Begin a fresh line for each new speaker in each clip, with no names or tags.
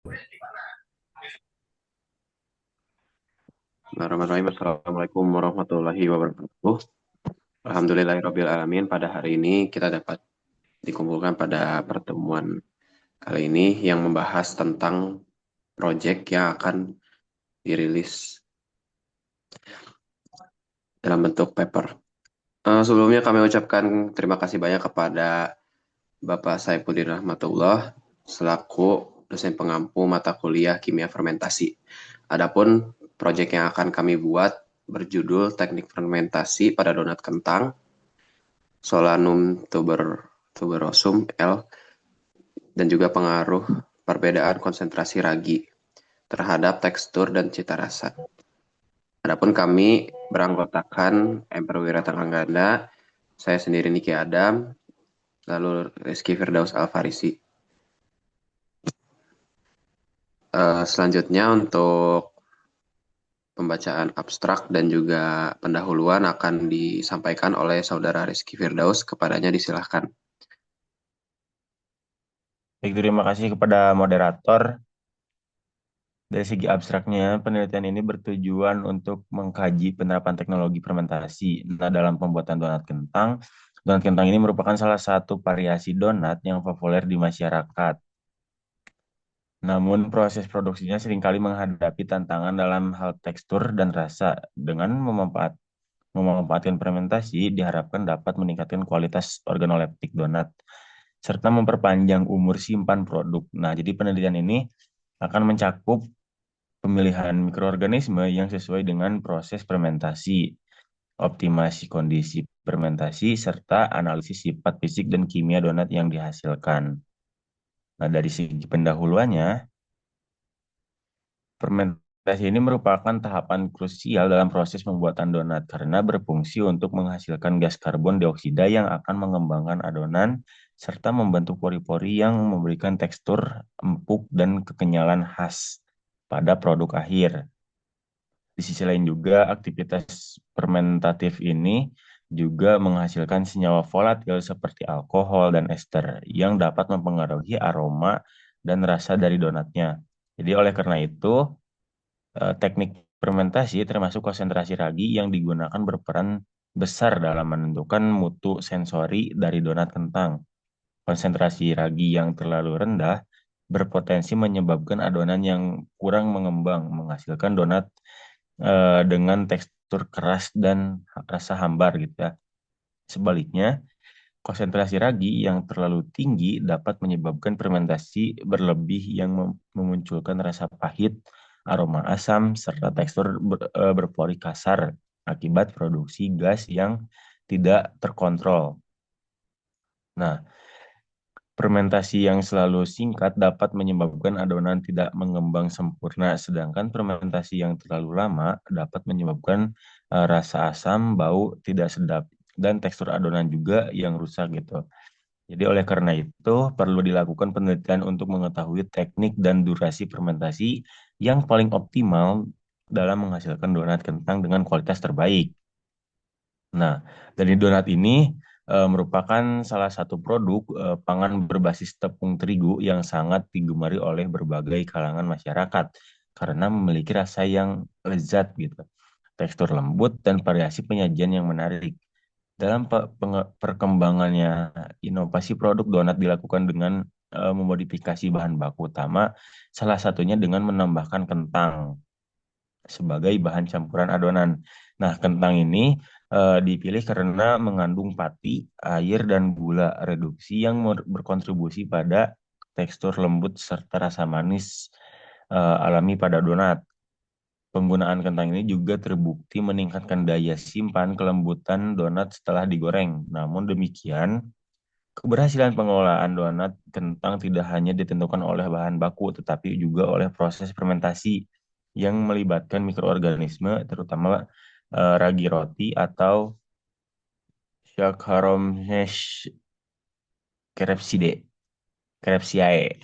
Bismillahirrahmanirrahim. Assalamualaikum warahmatullahi wabarakatuh. Alhamdulillahirabbil alamin. Pada hari ini kita dapat dikumpulkan pada pertemuan kali ini yang membahas tentang proyek yang akan dirilis dalam bentuk paper. Sebelumnya kami ucapkan terima kasih banyak kepada Bapak Saifuddin Rahmatullah selaku dosen pengampu mata kuliah kimia fermentasi. Adapun proyek yang akan kami buat berjudul Teknik Fermentasi pada Donat Kentang Solanum tuberosum L dan juga pengaruh perbedaan konsentrasi ragi terhadap tekstur dan cita rasa. Adapun kami beranggotakan Emper Wiratangganda, saya sendiri Niki Adam, lalu Rizky Firdaus Alfarisi. Selanjutnya untuk pembacaan abstrak dan juga pendahuluan akan disampaikan oleh saudara Rizky Firdaus. Kepadanya disilahkan.
Baik, terima kasih kepada moderator. Dari segi abstraknya, penelitian ini bertujuan untuk mengkaji penerapan teknologi fermentasi. Nah, dalam pembuatan donat kentang ini merupakan salah satu variasi donat yang populer di masyarakat. Namun, proses produksinya seringkali menghadapi tantangan dalam hal tekstur dan rasa. Dengan memanfaatkan fermentasi, diharapkan dapat meningkatkan kualitas organoleptik donat, serta memperpanjang umur simpan produk. Nah, jadi penelitian ini akan mencakup pemilihan mikroorganisme yang sesuai dengan proses fermentasi, optimasi kondisi fermentasi, serta analisis sifat fisik dan kimia donat yang dihasilkan. Nah, dari segi pendahuluannya, fermentasi ini merupakan tahapan krusial dalam proses pembuatan donat karena berfungsi untuk menghasilkan gas karbon dioksida yang akan mengembangkan adonan serta membentuk pori-pori yang memberikan tekstur empuk dan kekenyalan khas pada produk akhir. Di sisi lain juga, aktivitas fermentatif ini juga menghasilkan senyawa volatil seperti alkohol dan ester yang dapat mempengaruhi aroma dan rasa dari donatnya. Jadi oleh karena itu, teknik fermentasi termasuk konsentrasi ragi yang digunakan berperan besar dalam menentukan mutu sensori dari donat kentang. Konsentrasi ragi yang terlalu rendah berpotensi menyebabkan adonan yang kurang mengembang, menghasilkan donat dengan tekstur keras dan rasa hambar gitu ya. Sebaliknya, konsentrasi ragi yang terlalu tinggi dapat menyebabkan fermentasi berlebih yang memunculkan rasa pahit, aroma asam, serta tekstur berpori kasar akibat produksi gas yang tidak terkontrol. Nah, fermentasi yang selalu singkat dapat menyebabkan adonan tidak mengembang sempurna, sedangkan fermentasi yang terlalu lama dapat menyebabkan rasa asam, bau, tidak sedap, dan tekstur adonan juga yang rusak gitu. Jadi oleh karena itu perlu dilakukan penelitian untuk mengetahui teknik dan durasi fermentasi yang paling optimal dalam menghasilkan donat kentang dengan kualitas terbaik. Nah, dari donat ini merupakan salah satu produk pangan berbasis tepung terigu yang sangat digemari oleh berbagai kalangan masyarakat karena memiliki rasa yang lezat gitu, tekstur lembut dan variasi penyajian yang menarik. Dalam perkembangannya, inovasi produk donat dilakukan dengan memodifikasi bahan baku utama, salah satunya dengan menambahkan kentang sebagai bahan campuran adonan. Nah, kentang ini dipilih karena mengandung pati, air, dan gula reduksi yang berkontribusi pada tekstur lembut serta rasa manis alami pada donat. Penggunaan kentang ini juga terbukti meningkatkan daya simpan kelembutan donat setelah digoreng. Namun demikian, keberhasilan pengelolaan donat kentang tidak hanya ditentukan oleh bahan baku, tetapi juga oleh proses fermentasi yang melibatkan mikroorganisme, terutama ragi roti atau Saccharomyces cerevisiae.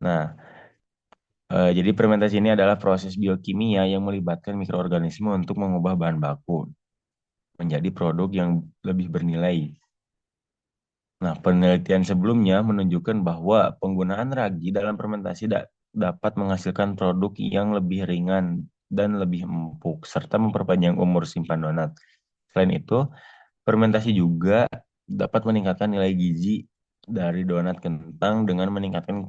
Nah, jadi fermentasi ini adalah proses biokimia yang melibatkan mikroorganisme untuk mengubah bahan baku menjadi produk yang lebih bernilai. Nah, penelitian sebelumnya menunjukkan bahwa penggunaan ragi dalam fermentasi dapat menghasilkan produk yang lebih ringan dan lebih empuk, serta memperpanjang umur simpan donat. Selain itu, fermentasi juga dapat meningkatkan nilai gizi dari donat kentang dengan meningkatkan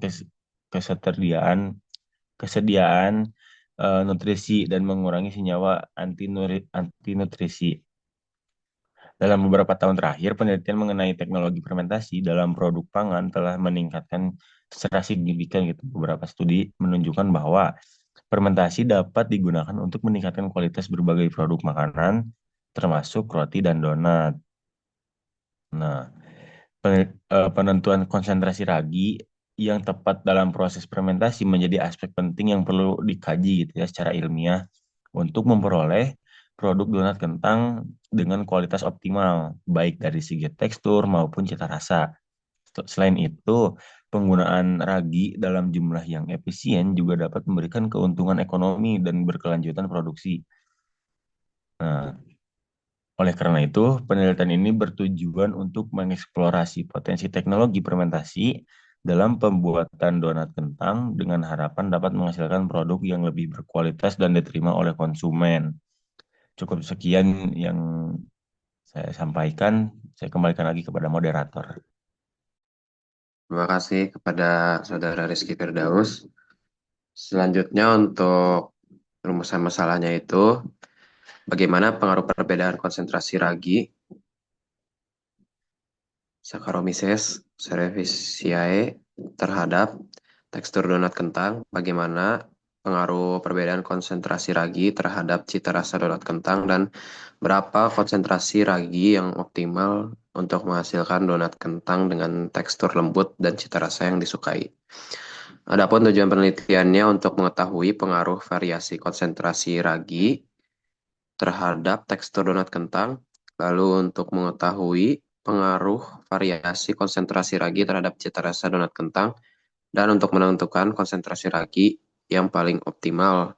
kesediaan kesediaan nutrisi dan mengurangi senyawa antinutrisi. Dalam beberapa tahun terakhir, penelitian mengenai teknologi fermentasi dalam produk pangan telah meningkatkan secara signifikan gitu. Beberapa studi menunjukkan bahwa fermentasi dapat digunakan untuk meningkatkan kualitas berbagai produk makanan, termasuk roti dan donat. Nah, penentuan konsentrasi ragi yang tepat dalam proses fermentasi menjadi aspek penting yang perlu dikaji gitu ya secara ilmiah untuk memperoleh produk donat kentang dengan kualitas optimal, baik dari segi tekstur maupun cita rasa. Selain itu, penggunaan ragi dalam jumlah yang efisien juga dapat memberikan keuntungan ekonomi dan berkelanjutan produksi. Nah, oleh karena itu, penelitian ini bertujuan untuk mengeksplorasi potensi teknologi fermentasi dalam pembuatan donat kentang dengan harapan dapat menghasilkan produk yang lebih berkualitas dan diterima oleh konsumen. Cukup sekian yang saya sampaikan. Saya kembalikan lagi kepada moderator.
Terima kasih kepada Saudara Rizky Firdaus. Selanjutnya untuk rumusan masalahnya itu, bagaimana pengaruh perbedaan konsentrasi ragi, Saccharomyces cerevisiae terhadap tekstur donat kentang, bagaimana pengaruh perbedaan konsentrasi ragi terhadap cita rasa donat kentang, dan berapa konsentrasi ragi yang optimal untuk menghasilkan donat kentang dengan tekstur lembut dan cita rasa yang disukai. Adapun tujuan penelitiannya untuk mengetahui pengaruh variasi konsentrasi ragi terhadap tekstur donat kentang, lalu untuk mengetahui pengaruh variasi konsentrasi ragi terhadap cita rasa donat kentang, dan untuk menentukan konsentrasi ragi yang paling optimal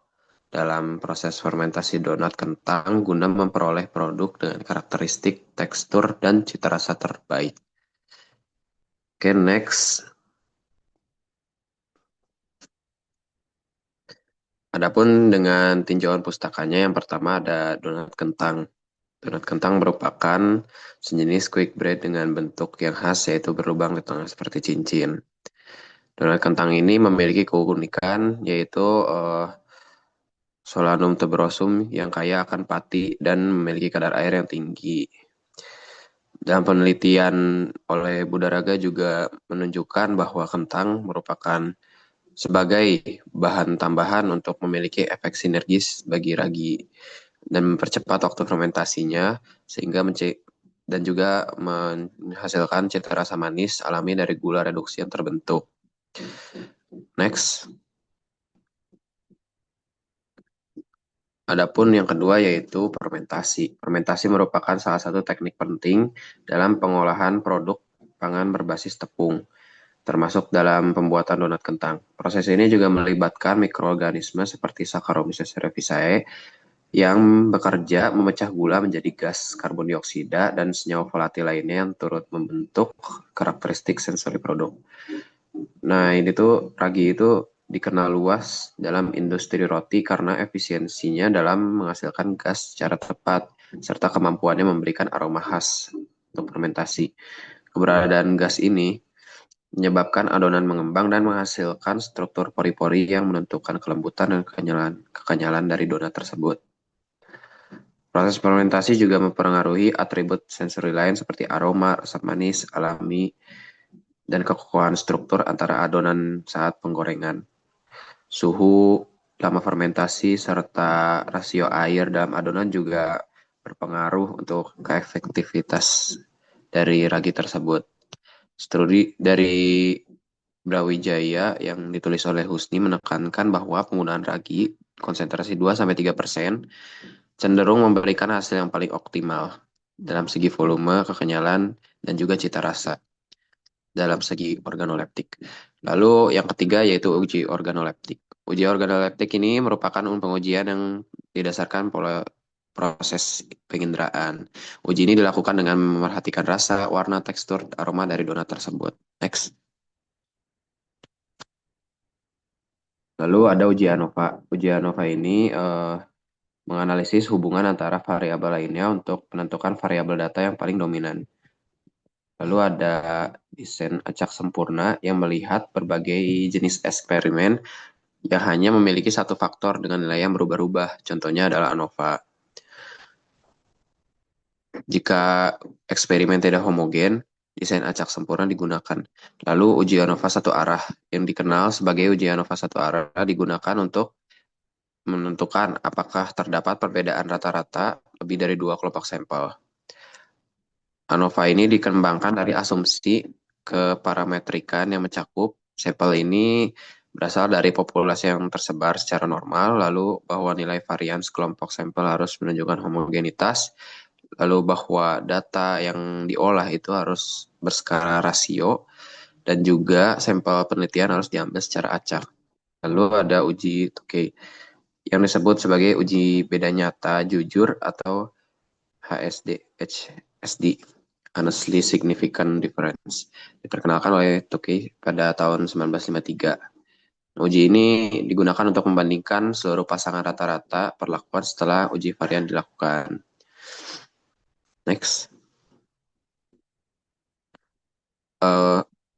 dalam proses fermentasi donat kentang guna memperoleh produk dengan karakteristik, tekstur, dan cita rasa terbaik. Oke, next. Adapun dengan tinjauan pustakanya, yang pertama ada donat kentang. Donat kentang merupakan sejenis quick bread dengan bentuk yang khas, yaitu berlubang di tengah seperti cincin. Donat kentang ini memiliki keunikan, yaitu Solanum tuberosum yang kaya akan pati dan memiliki kadar air yang tinggi. Dalam penelitian oleh Budaraga juga menunjukkan bahwa kentang merupakan sebagai bahan tambahan untuk memiliki efek sinergis bagi ragi dan mempercepat waktu fermentasinya sehingga dan juga menghasilkan cita rasa manis alami dari gula reduksi yang terbentuk. Next. Adapun yang kedua yaitu fermentasi. Fermentasi merupakan salah satu teknik penting dalam pengolahan produk pangan berbasis tepung, termasuk dalam pembuatan donat kentang. Proses ini juga melibatkan mikroorganisme seperti Saccharomyces cerevisiae yang bekerja memecah gula menjadi gas karbon dioksida dan senyawa volatil lainnya yang turut membentuk karakteristik sensori produk. Nah, ini tuh ragi itu dikenal luas dalam industri roti karena efisiensinya dalam menghasilkan gas secara tepat serta kemampuannya memberikan aroma khas untuk fermentasi. Keberadaan gas ini menyebabkan adonan mengembang dan menghasilkan struktur pori-pori yang menentukan kelembutan dan kekenyalan dari donat tersebut. Proses fermentasi juga mempengaruhi atribut sensori lain seperti aroma, rasa manis, alami, dan kekokohan struktur antara adonan saat penggorengan. Suhu, lama fermentasi, serta rasio air dalam adonan juga berpengaruh untuk keefektivitas dari ragi tersebut. Studi dari Brawijaya yang ditulis oleh Husni menekankan bahwa penggunaan ragi konsentrasi 2-3% cenderung memberikan hasil yang paling optimal dalam segi volume, kekenyalan, dan juga cita rasa dalam segi organoleptik. Lalu yang ketiga yaitu uji organoleptik. Uji organoleptik ini merupakan pengujian yang didasarkan proses penginderaan. Uji ini dilakukan dengan memerhatikan rasa, warna, tekstur, aroma dari donat tersebut. Next. Lalu ada uji ANOVA. Uji ANOVA ini menganalisis hubungan antara variabel lainnya untuk menentukan variabel data yang paling dominan. Lalu ada desain acak sempurna yang melihat berbagai jenis eksperimen yang hanya memiliki satu faktor dengan nilai yang berubah-ubah. Contohnya adalah ANOVA. Jika eksperimen tidak homogen, desain acak sempurna digunakan. Lalu uji ANOVA satu arah yang dikenal sebagai uji ANOVA satu arah digunakan untuk menentukan apakah terdapat perbedaan rata-rata lebih dari dua kelompok sampel. ANOVA ini dikembangkan dari asumsi keparametrikan yang mencakup sampel ini berasal dari populasi yang tersebar secara normal, lalu bahwa nilai varian kelompok sampel harus menunjukkan homogenitas, lalu bahwa data yang diolah itu harus berskala rasio, dan juga sampel penelitian harus diambil secara acak. Lalu ada uji Tukey yang disebut sebagai uji beda nyata jujur atau HSD, Honestly Significant Difference, diperkenalkan oleh Tukey pada tahun 1953. Uji ini digunakan untuk membandingkan seluruh pasangan rata-rata perlakuan setelah uji varian dilakukan. Next.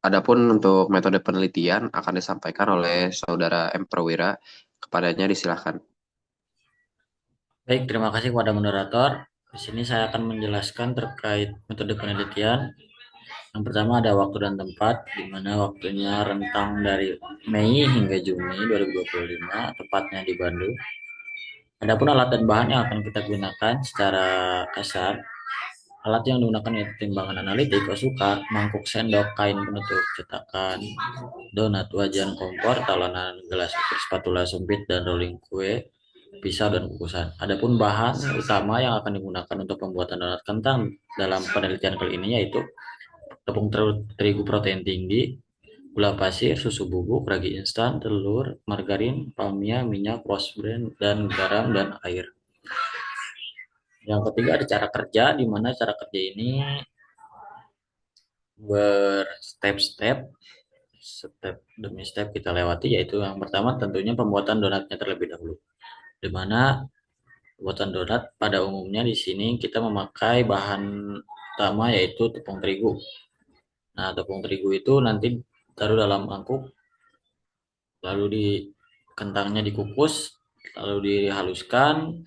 Adapun untuk metode penelitian akan disampaikan oleh Saudara M. Prawira. Kepadanya disilahkan.
Baik, terima kasih kepada moderator. Di sini saya akan menjelaskan terkait metode penelitian. Yang pertama ada waktu dan tempat, di mana waktunya rentang dari Mei hingga Juni 2025, tepatnya di Bandung. Adapun alat dan bahan yang akan kita gunakan secara kasar, alat yang digunakan yaitu timbangan analitik, osuka, mangkuk sendok, kain penutup cetakan, donat, wajan, kompor, talonan, gelas ukur, spatula sempit, dan rolling kue, pisau, dan kukusan. Adapun bahan utama yang akan digunakan untuk pembuatan donat kentang dalam penelitian kali ini yaitu tepung terigu protein tinggi, gula pasir, susu bubuk, ragi instan, telur, margarin, palmia, minyak, rose bran, dan garam dan air. Yang ketiga ada cara kerja, di mana cara kerja ini berstep-step, step demi step kita lewati, yaitu yang pertama tentunya pembuatan donatnya terlebih dahulu, di mana pembuatan donat pada umumnya di sini kita memakai bahan utama yaitu tepung terigu. Nah, tepung terigu itu nanti taruh dalam mangkuk, lalu di kentangnya dikukus, lalu dihaluskan,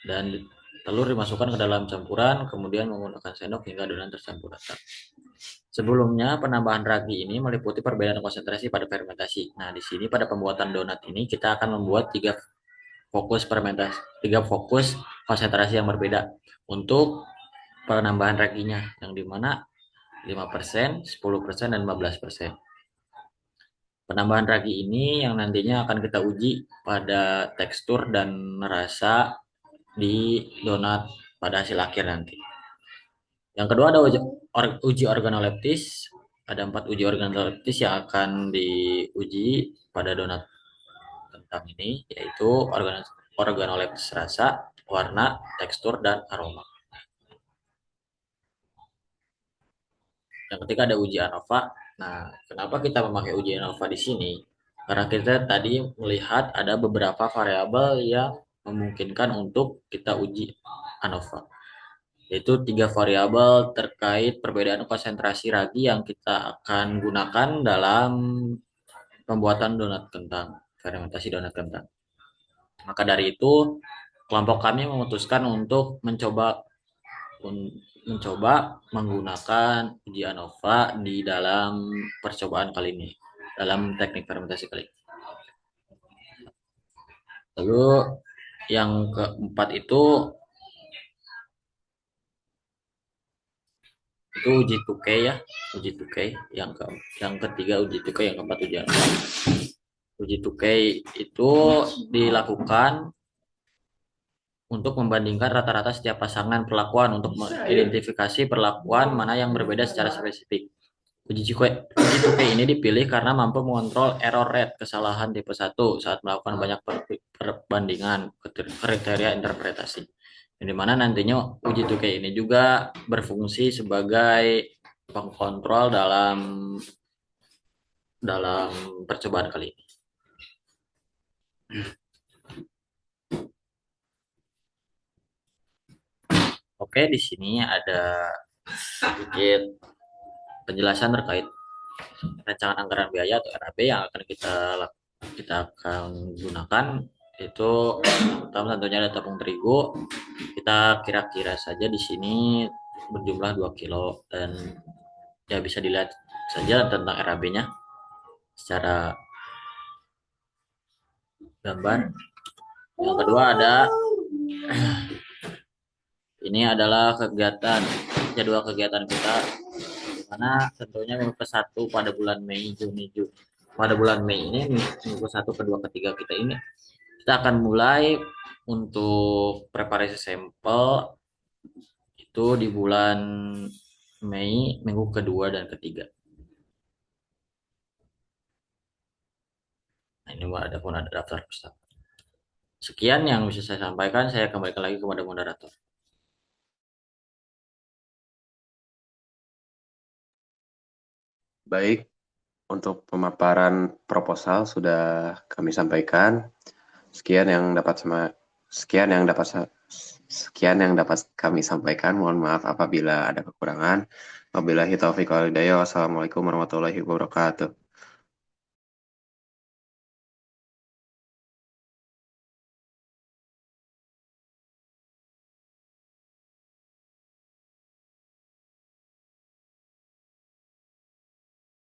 dan telur dimasukkan ke dalam campuran, kemudian menggunakan sendok hingga adonan tercampur rata. Sebelumnya, penambahan ragi ini meliputi perbedaan konsentrasi pada fermentasi. Nah, di sini pada pembuatan donat ini kita akan membuat tiga fokus konsentrasi yang berbeda untuk penambahan raginya, yang dimana 5%, 10%, dan 15%. Penambahan ragi ini yang nantinya akan kita uji pada tekstur dan rasa di donat pada hasil akhir nanti. Yang kedua ada uji organoleptis. Ada 4 uji organoleptis yang akan diuji pada donat kentang ini, yaitu organoleptis rasa, warna, tekstur, dan aroma. Yang ketiga ada uji ANOVA. Nah, kenapa kita memakai uji ANOVA di sini? Karena kita tadi melihat ada beberapa variabel yang memungkinkan untuk kita uji ANOVA, yaitu 3 variabel terkait perbedaan konsentrasi ragi yang kita akan gunakan dalam pembuatan donat kentang, fermentasi donat kentang. Maka dari itu, kelompok kami memutuskan untuk mencoba menggunakan uji ANOVA di dalam percobaan kali ini, dalam teknik fermentasi kali ini. Lalu yang keempat itu uji Tukey ya, uji Tukey. Yang ketiga uji Tukey, yang keempat uji ANOVA. Uji Tukey itu dilakukan untuk membandingkan rata-rata setiap pasangan perlakuan untuk mengidentifikasi perlakuan mana yang berbeda secara spesifik. Uji cukai ini dipilih karena mampu mengontrol error rate kesalahan tipe 1 saat melakukan banyak perbandingan kriteria interpretasi. Di mana nantinya uji cukai ini juga berfungsi sebagai pengkontrol dalam percobaan kali ini. Oke, di sini ada sedikit penjelasan terkait rancangan anggaran biaya atau RAB yang akan kita akan gunakan. Itu pertama tentunya ada tepung terigu. Kita kira-kira saja di sini berjumlah 2 kilo, dan ya bisa dilihat saja tentang RAB-nya secara gambar. Yang kedua ada ini adalah jadwal kegiatan kita, di mana tentunya minggu ke-1 pada bulan Mei, Juni, Juli. Pada bulan Mei ini, minggu ke-1, kedua, ketiga kita ini, kita akan mulai untuk preparasi sampel itu di bulan Mei, minggu kedua dan ketiga. Nah, ini ada daftar pustaka. Sekian yang bisa saya sampaikan, saya kembalikan lagi kepada moderator.
Baik, untuk pemaparan proposal sudah kami sampaikan. Sekian yang dapat kami sampaikan. Mohon maaf apabila ada kekurangan. Wabillahi taufiq wal hidayah. Wassalamualaikum warahmatullahi wabarakatuh.